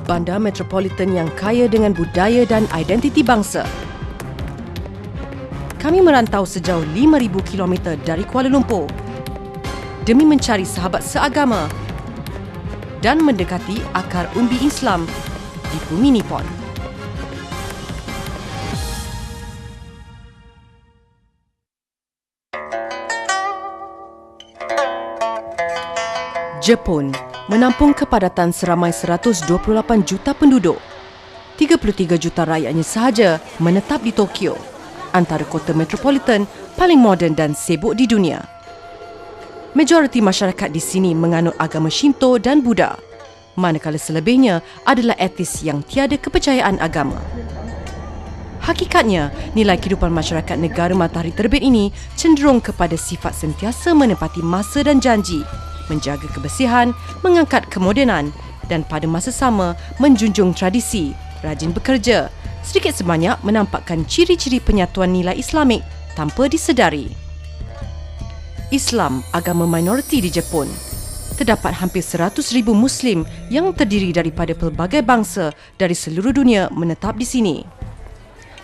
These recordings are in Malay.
bandar metropolitan yang kaya dengan budaya dan identiti bangsa. Kami merantau sejauh 5,000 km dari Kuala Lumpur demi mencari sahabat seagama dan mendekati akar umbi Islam di bumi Nippon. Jepun menampung kepadatan seramai 128 juta penduduk. 33 juta rakyatnya sahaja menetap di Tokyo, antara kota metropolitan paling moden dan sibuk di dunia. Majoriti masyarakat di sini menganut agama Shinto dan Buddha, manakala selebihnya adalah etis yang tiada kepercayaan agama. Hakikatnya, nilai kehidupan masyarakat negara matahari terbit ini cenderung kepada sifat sentiasa menepati masa dan janji, menjaga kebersihan, mengangkat kemodenan dan pada masa sama menjunjung tradisi, rajin bekerja, sedikit sebanyak menampakkan ciri-ciri penyatuan nilai Islamik tanpa disedari. Islam, agama minoriti di Jepun. Terdapat hampir 100,000 Muslim yang terdiri daripada pelbagai bangsa dari seluruh dunia menetap di sini.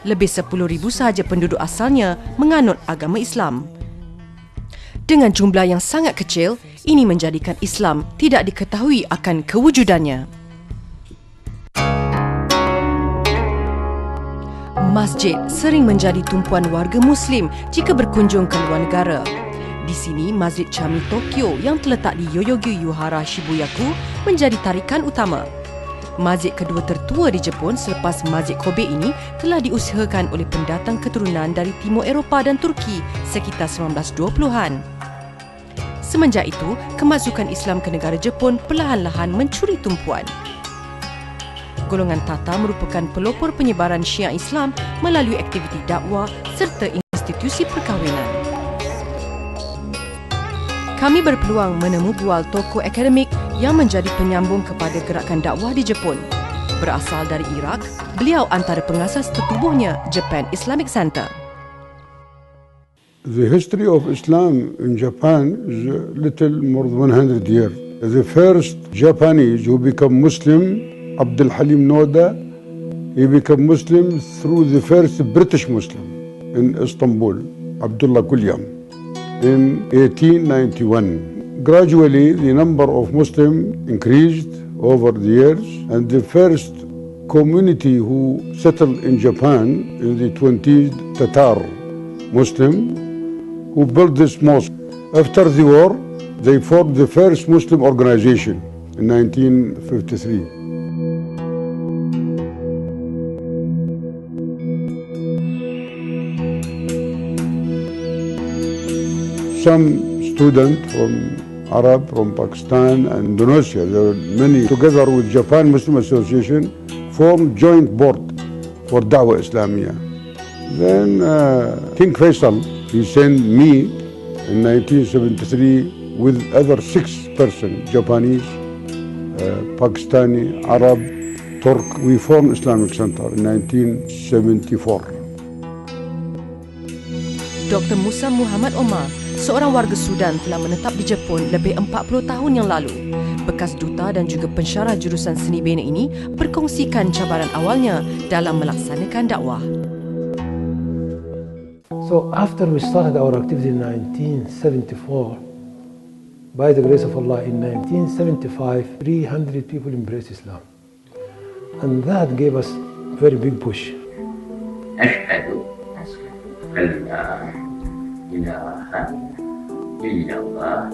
Lebih 10,000 sahaja penduduk asalnya menganut agama Islam. Dengan jumlah yang sangat kecil, ini menjadikan Islam tidak diketahui akan kewujudannya. Masjid sering menjadi tumpuan warga Muslim jika berkunjung ke luar negara. Di sini, Masjid Chami Tokyo yang terletak di Yoyogi-Yuhara, Shibuyaku menjadi tarikan utama. Masjid kedua tertua di Jepun selepas Masjid Kobe ini telah diusahakan oleh pendatang keturunan dari Timur Eropah dan Turki sekitar 1920-an. Semenjak itu, kemasukan Islam ke negara Jepun perlahan-lahan mencuri tumpuan. Golongan Tata merupakan pelopor penyebaran Syiah Islam melalui aktiviti dakwah serta institusi perkahwinan. Kami berpeluang menemu bual tokoh akademik yang menjadi penyambung kepada gerakan dakwah di Jepun. Berasal dari Iraq, beliau antara pengasas tertubuhnya Japan Islamic Center. The history of Islam in Japan is a little more than 100 years. The first Japanese who become Muslim, Abdul Halim Noda, he became Muslim through the first British Muslim in Istanbul, Abdullah Kulyam, in 1891. Gradually, the number of Muslims increased over the years, and the first community who settled in Japan in the 20s, Tatar Muslim, who built this mosque. After the war, they formed the first Muslim organization in 1953. Some students from Arab, from Pakistan and Indonesia, there were many, together with Japan Muslim Association, formed joint board for Dawah Islamiyah. Then King Faisal, he sent me in 1973 with other 6 persons, Japanese, Pakistani, Arab, Turk. We formed Islamic Center in 1974. Dr. Musa Muhammad Omar, seorang warga Sudan, telah menetap di Jepun lebih 40 tahun yang lalu. Bekas duta dan juga pensyarah jurusan seni bina ini berkongsikan cabaran awalnya dalam melaksanakan dakwah. So after we started our activity in 1974, by the grace of Allah, in 1975, 300 people embraced Islam. And that gave us a very big push. إله إلا الله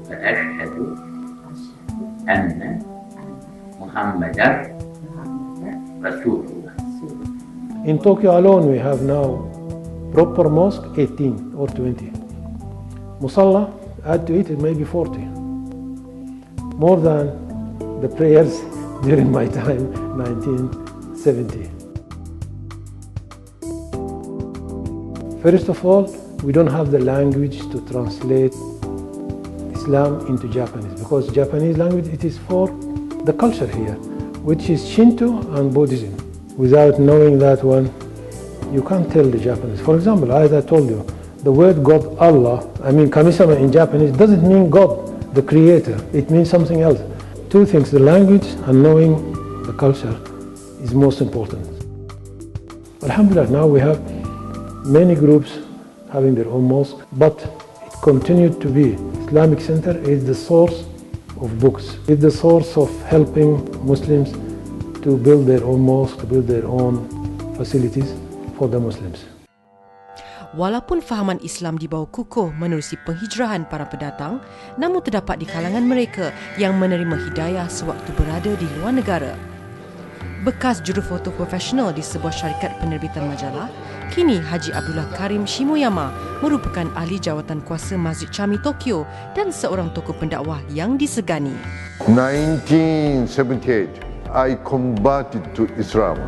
وأشهد أن محمدا رسول الله. In Tokyo alone, we have now proper mosque 18 or 20. Musalla, add to it, it may be 40. More than the prayers during my time, 1970. First of all, we don't have the language to translate Islam into Japanese, because Japanese language, it is for the culture here, which is Shinto and Buddhism. Without knowing that one, you can't tell the Japanese. For example, as I told you, the word God, Allah, I mean Kamisama in Japanese, doesn't mean God, the creator. It means something else. two things, the language and knowing the culture is most important. Alhamdulillah, now we have many groups having their own mosque, but it continued to be Islamic Center is the source of books. It's the source of helping Muslims to build their own mosque, to build their own facilities for the Muslims. Walaupun fahaman Islam di bawah kukuh menerusi penghijrahan para pendatang, namun terdapat di kalangan mereka yang menerima hidayah sewaktu berada di luar negara. Bekas jurufoto profesional di sebuah syarikat penerbitan majalah, kini Haji Abdullah Karim Shimoyama merupakan ahli jawatan kuasa Masjid Jami Tokyo dan seorang tokoh pendakwah yang disegani. 1978, I converted to Islam.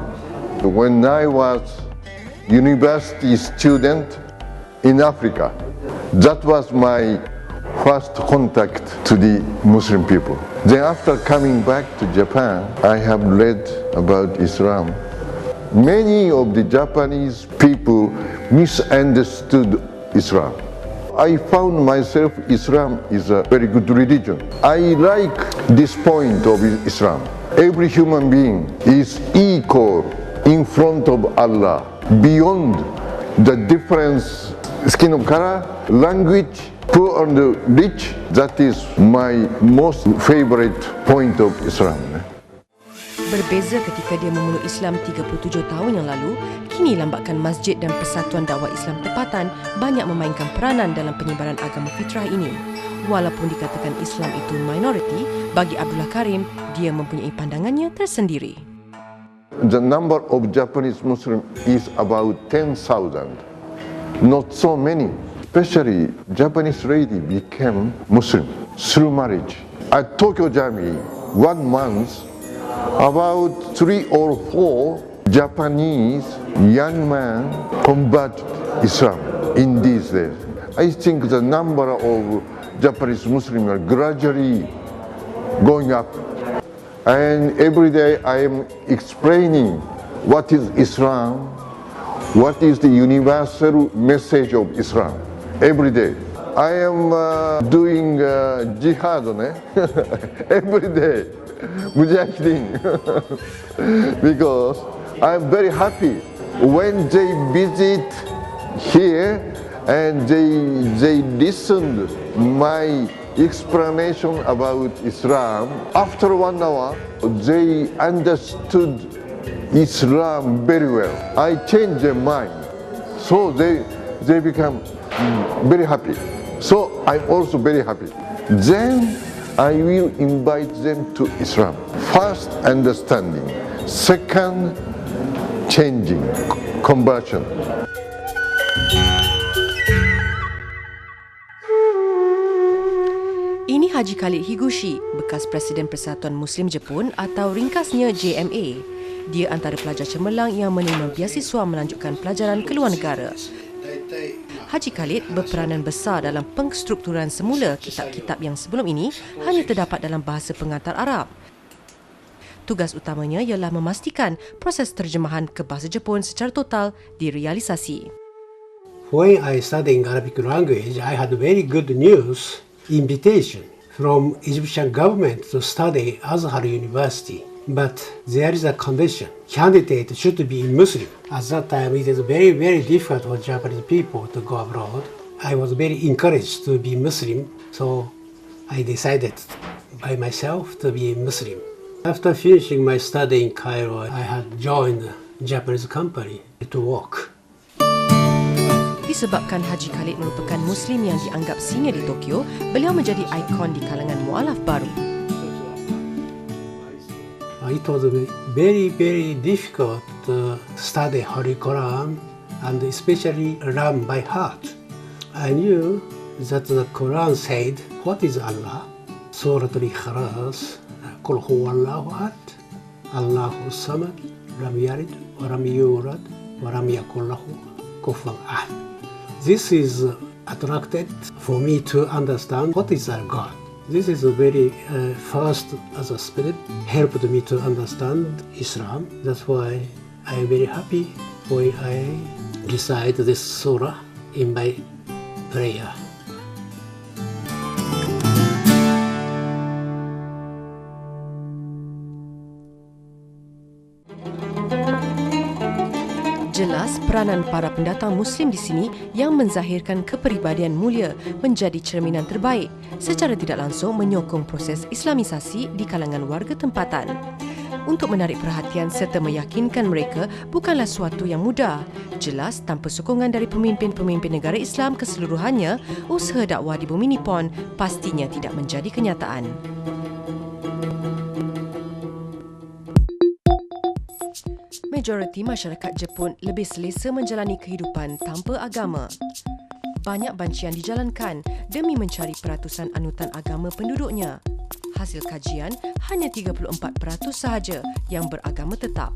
When I was university student in Africa, that was my first contact to the Muslim people. Then after coming back to Japan, I have read about Islam. Many of the Japanese people misunderstood Islam. I found myself Islam is a very good religion. I like this point of Islam. Every human being is equal in front of Allah, beyond the difference, skin of color, language, poor and rich. That is my most favorite point of Islam. Berbeza ketika dia memeluk Islam 37 tahun yang lalu, kini lambakan masjid dan Persatuan Dakwah Islam Tempatan banyak memainkan peranan dalam penyebaran agama fitrah ini. Walaupun dikatakan Islam itu minoriti, bagi Abdullah Karim, dia mempunyai pandangannya tersendiri. The number of Japanese Muslims is about 10,000, not so many. Especially Japanese lady became Muslim through marriage. At Tokyo Jami, 1 month, about 3 or 4 Japanese young men converted Islam in these days. I think the number of Japanese Muslims are gradually going up. And every day I am explaining what is Islam, what is the universal message of Islam. Every day. I am doing jihad every day, mujahideen, because I am very happy when they visit here and they listen my explanation about Islam. After 1 hour, they understood Islam very well. I changed their mind, so they become very happy. So I'm also very happy. Then I will invite them to Islam. First, understanding. Second, changing, conversion. Ini Haji Khalid Higuchi, bekas Presiden Persatuan Muslim Jepun atau ringkasnya JMA. Dia antara pelajar cemerlang yang menerima beasiswa melanjutkan pelajaran ke luar negara. Haji Khalid berperanan besar dalam pengstrukturan semula kitab-kitab yang sebelum ini hanya terdapat dalam bahasa pengantar Arab. Tugas utamanya ialah memastikan proses terjemahan ke bahasa Jepun secara total direalisasi. When I studied Arabic language, I had very good news. Invitation from Egyptian government to study Azhar University, but there is a condition: candidate should be Muslim. At that time, it is very difficult for Japanese people to go abroad. I was very encouraged to be Muslim, so I decided by myself to be Muslim. After finishing my study in Cairo, I had joined a Japanese company to work. Disebabkan Haji Khalid merupakan Muslim yang dianggap senior di Tokyo, beliau menjadi ikon di kalangan mualaf baru. It was very difficult to study Holy Quran and especially run by heart. I knew that the Quran said, "What is Allah?" Surah Al-Ikhlas, "Qul huwallahu ahad, Allahu samad, lam yalid wa lam yulad wa lam yakul lahu kufuwan ahad." This is attracted for me to understand what is our God. This is a very first as a spirit helped me to understand Islam. That's why I am very happy when I recite this surah in my prayer. . Jelas peranan para pendatang Muslim di sini yang menzahirkan kepribadian mulia menjadi cerminan terbaik secara tidak langsung menyokong proses Islamisasi di kalangan warga tempatan. Untuk menarik perhatian serta meyakinkan mereka bukanlah suatu yang mudah. Jelas tanpa sokongan dari pemimpin-pemimpin negara Islam keseluruhannya, usaha dakwah di bumi Nippon pastinya tidak menjadi kenyataan. Majoriti masyarakat Jepun lebih selesa menjalani kehidupan tanpa agama. Banyak bancian dijalankan demi mencari peratusan anutan agama penduduknya. Hasil kajian, hanya 34% sahaja yang beragama tetap.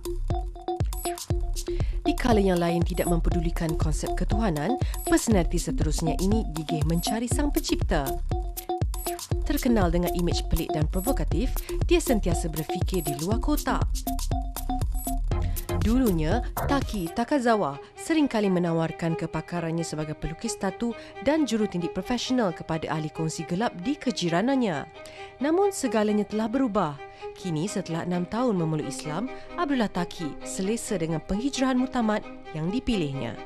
Di kala yang lain tidak mempedulikan konsep ketuhanan, personaliti seterusnya ini gigih mencari sang pencipta. Terkenal dengan imej pelik dan provokatif, dia sentiasa berfikir di luar kotak. Dulunya, Taki Takazawa seringkali menawarkan kepakarannya sebagai pelukis tatu dan jurutindik profesional kepada ahli kongsi gelap di kejiranannya. Namun segalanya telah berubah. Kini setelah 6 tahun memeluk Islam, Abdullah Taki selesa dengan penghijrahan mutamat yang dipilihnya.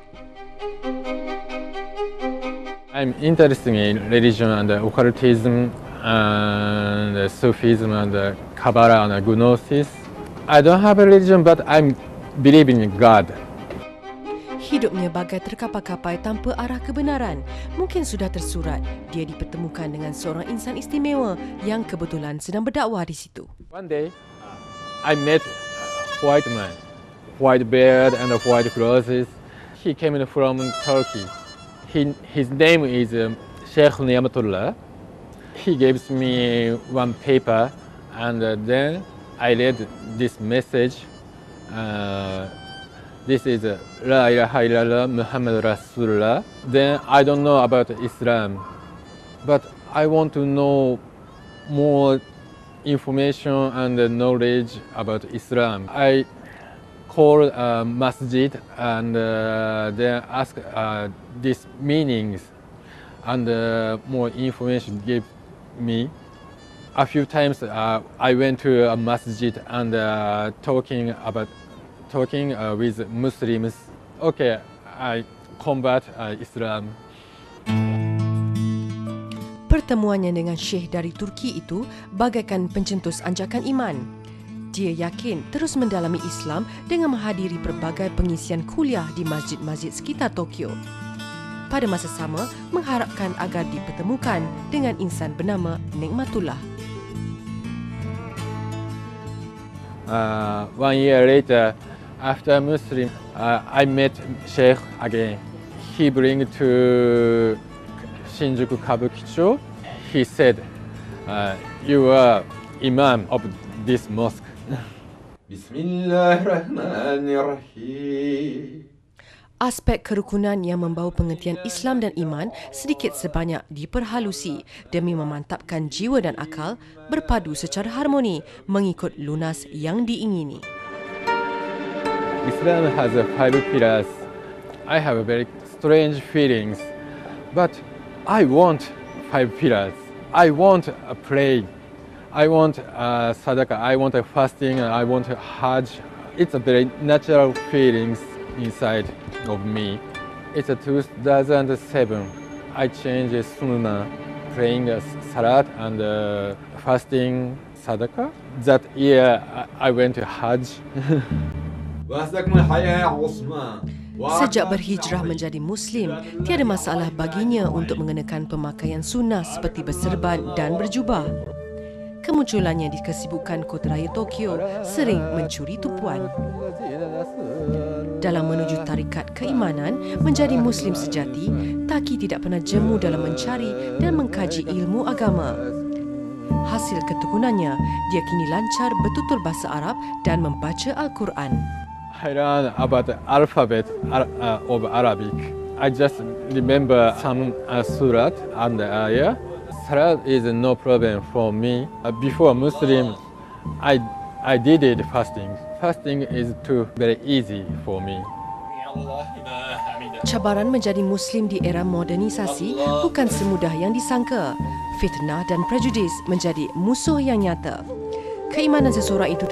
I'm interested in religion and occultism and Sufism and Kabbalah and Gnosis. I don't have a religion, but I'm believing in God. Hidupnya bagai terkapai-kapai tanpa arah kebenaran. Mungkin sudah tersurat dia dipertemukan dengan seorang insan istimewa yang kebetulan sedang berdakwah di situ. One day, I met a white man, white beard and white clothes. He came from Turkey. His name is Sheikh Niamatullah. He gives me one paper, and then I read this message. This is La ilaha illallah Muhammad Rasulullah. Then I don't know about Islam, but I want to know more information and knowledge about Islam. I called masjid and then asked these meanings, and more information gave me. A few times I went to a masjid and talking with Muslims. Okay, I convert Islam. Pertemuannya dengan Syekh dari Turki itu bagaikan pencetus anjakan iman. Dia yakin terus mendalami Islam dengan menghadiri pelbagai pengisian kuliah di masjid-masjid sekitar Tokyo. Pada masa sama, mengharapkan agar dipertemukan dengan insan bernama Nikmatullah. 1 year later, after Muslim, I met Sheikh again. He bring to Shinjuku Kabukicho. He said, "You are imam of this mosque." Bismillahirrahmanirrahim. Aspek kerukunan yang membawa pengertian Islam dan iman sedikit sebanyak diperhalusi demi memantapkan jiwa dan akal berpadu secara harmoni mengikut lunas yang diingini. Islam has 5 pillars. I have very strange feelings, but I want 5 pillars. I want a pray. I want sadaqah. I want a fasting. I want a hajj. It's a very natural feelings inside of me. It's a 2007. I changed sunnah, praying salat and fasting sadaqah. That year I went to hajj. Sejak berhijrah menjadi Muslim, tiada masalah baginya untuk mengenakan pemakaian sunnah seperti berserban dan berjubah. Kemunculannya di kesibukan kota raya Tokyo sering mencuri tumpuan. Dalam menuju tarikat keimanan, menjadi Muslim sejati, Taki tidak pernah jemu dalam mencari dan mengkaji ilmu agama. Hasil ketekunannya, dia kini lancar bertutur bahasa Arab dan membaca Al-Quran. I learned about the alphabet of Arabic. I just remember some surat and the ayah. Salat is no problem for me. Before Muslim, I did it fasting. Fasting is too very easy for me. Cabaran menjadi Muslim di era modernisasi bukan semudah yang disangka. Fitnah dan prejudis menjadi musuh yang nyata. Keimanan seseorang itu